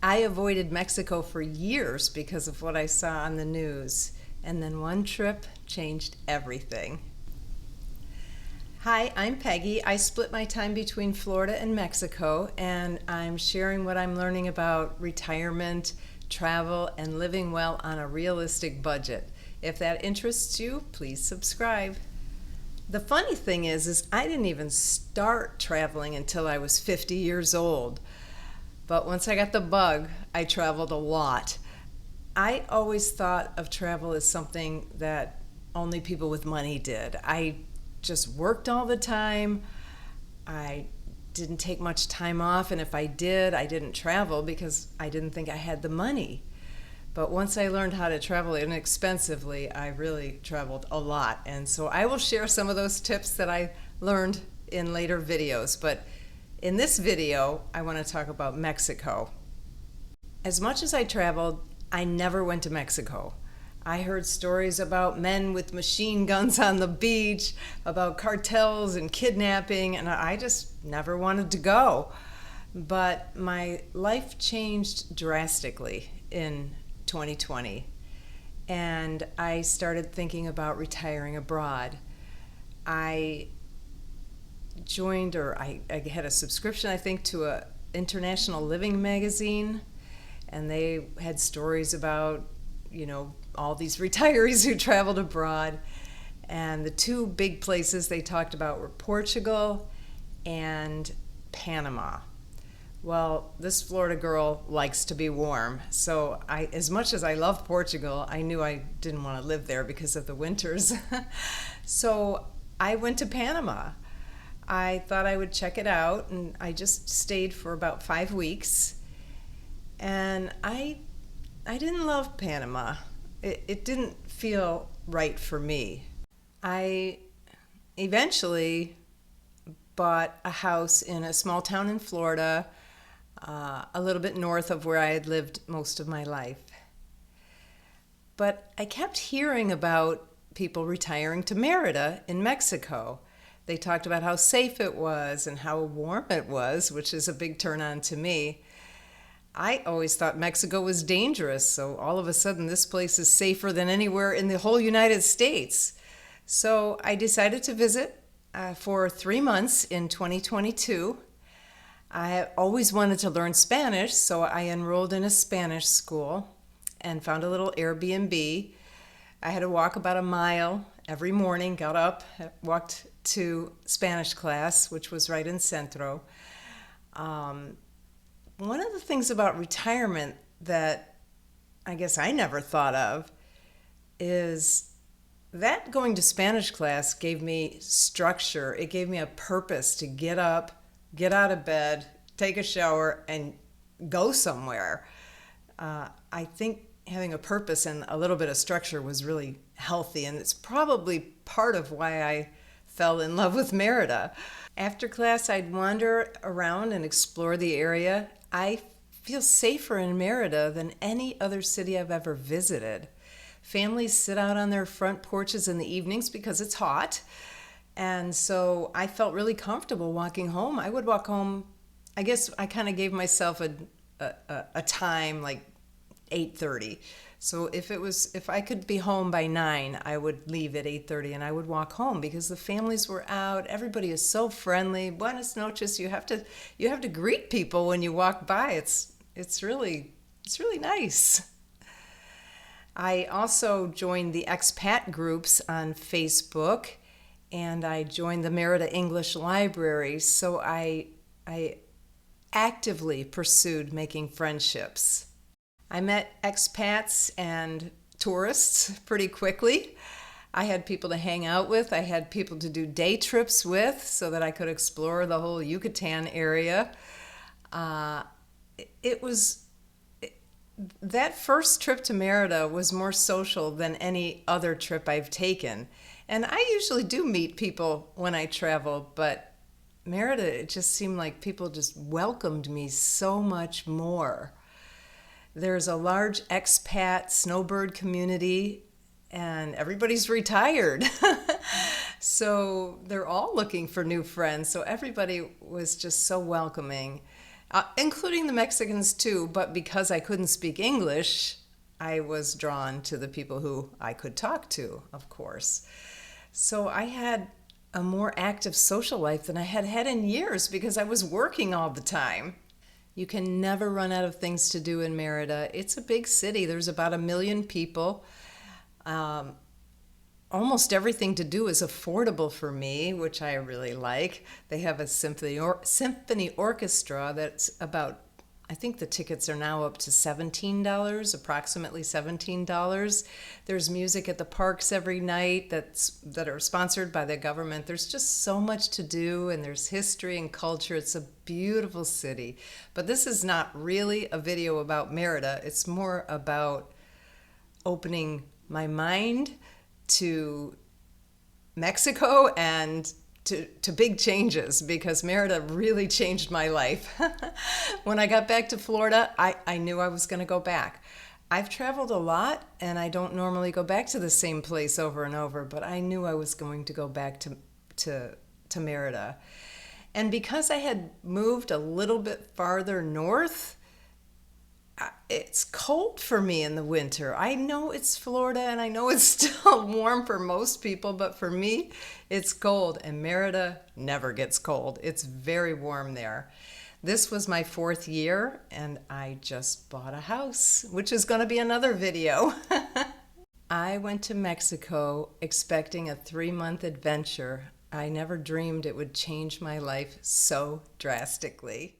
I avoided Mexico for years because of what I saw on the news, and then one trip changed everything. Hi, I'm Peggy. I split my time between Florida and Mexico, and I'm sharing what I'm learning about retirement, travel, and living well on a realistic budget. If that interests you, please subscribe. The funny thing is I didn't even start traveling until I was 50 years old. But once I got the bug, I traveled a lot. I always thought of travel as something that only people with money did. I just worked all the time. I didn't take much time off, and if I did, I didn't travel because I didn't think I had the money. But once I learned how to travel inexpensively, I really traveled a lot. And so I will share some of those tips that I learned in later videos. But in this video, I want to talk about Mexico. As much as I traveled, I never went to Mexico. I heard stories about men with machine guns on the beach, about cartels and kidnapping, and I just never wanted to go. But my life changed drastically in 2020, and I started thinking about retiring abroad. I I had a subscription, I think, to a International Living magazine, and they had stories about, all these retirees who traveled abroad. And the two big places they talked about were Portugal and Panama. Well, this Florida girl likes to be warm, so as much as I love Portugal, I knew I didn't want to live there because of the winters. So I went to Panama. I thought I would check it out, and I just stayed for about 5 weeks. And I didn't love Panama. It didn't feel right for me. I eventually bought a house in a small town in Florida, a little bit north of where I had lived most of my life. But I kept hearing about people retiring to Merida in Mexico. They talked about how safe it was and how warm it was, which is a big turn on to me. I always thought Mexico was dangerous, so all of a sudden this place is safer than anywhere in the whole United States. So I decided to visit for 3 months in 2022. I always wanted to learn Spanish, so I enrolled in a Spanish school and found a little Airbnb. I had to walk about a mile every morning, got up, walked to Spanish class, which was right in Centro. One of the things about retirement that I guess I never thought of is that going to Spanish class gave me structure. It gave me a purpose to get up, get out of bed, take a shower, and go somewhere. I think having a purpose and a little bit of structure was really healthy, and it's probably part of why I fell in love with Merida. After class, I'd wander around and explore the area. I feel safer in Merida than any other city I've ever visited. Families sit out on their front porches in the evenings because it's hot. And so I felt really comfortable walking home. I would walk home, I guess I kind of gave myself a time like 8:30. So if I could be home by 9, I would leave at 8:30 and I would walk home because the families were out. Everybody is so friendly. Buenas noches. You have to greet people when you walk by. It's really nice. I also joined the expat groups on Facebook, and I joined the Merida English Library. So I actively pursued making friendships. I met expats and tourists pretty quickly. I had people to hang out with. I had people to do day trips with so that I could explore the whole Yucatán area. That first trip to Merida was more social than any other trip I've taken. And I usually do meet people when I travel, but Merida, it just seemed like people just welcomed me so much more. There's a large expat snowbird community, and everybody's retired. So they're all looking for new friends. So everybody was just so welcoming. including the Mexicans too, but because I couldn't speak English, I was drawn to the people who I could talk to, of course. So I had a more active social life than I had had in years because I was working all the time. You can never run out of things to do in Merida. It's a big city. There's about 1 million people. Um, Almost everything to do is affordable for me, which I really like. They have a symphony orchestra that's about, I think the tickets are now up to $17, approximately $17. There's music at the parks every night that are sponsored by the government. There's just so much to do, and there's history and culture. It's a beautiful city. But this is not really a video about Merida. It's more about opening my mind to Mexico and to big changes, because Merida really changed my life. When I got back to Florida, I knew I was going to go back. I've traveled a lot, and I don't normally go back to the same place over and over, but I knew I was going to go back to Merida. And because I had moved a little bit farther north, it's cold for me in the winter. I know it's Florida and I know it's still warm for most people, but for me, it's cold. And Merida never gets cold. It's very warm there. This was my 4th year, and I just bought a house, which is going to be another video. I went to Mexico expecting a 3-month adventure. I never dreamed it would change my life so drastically.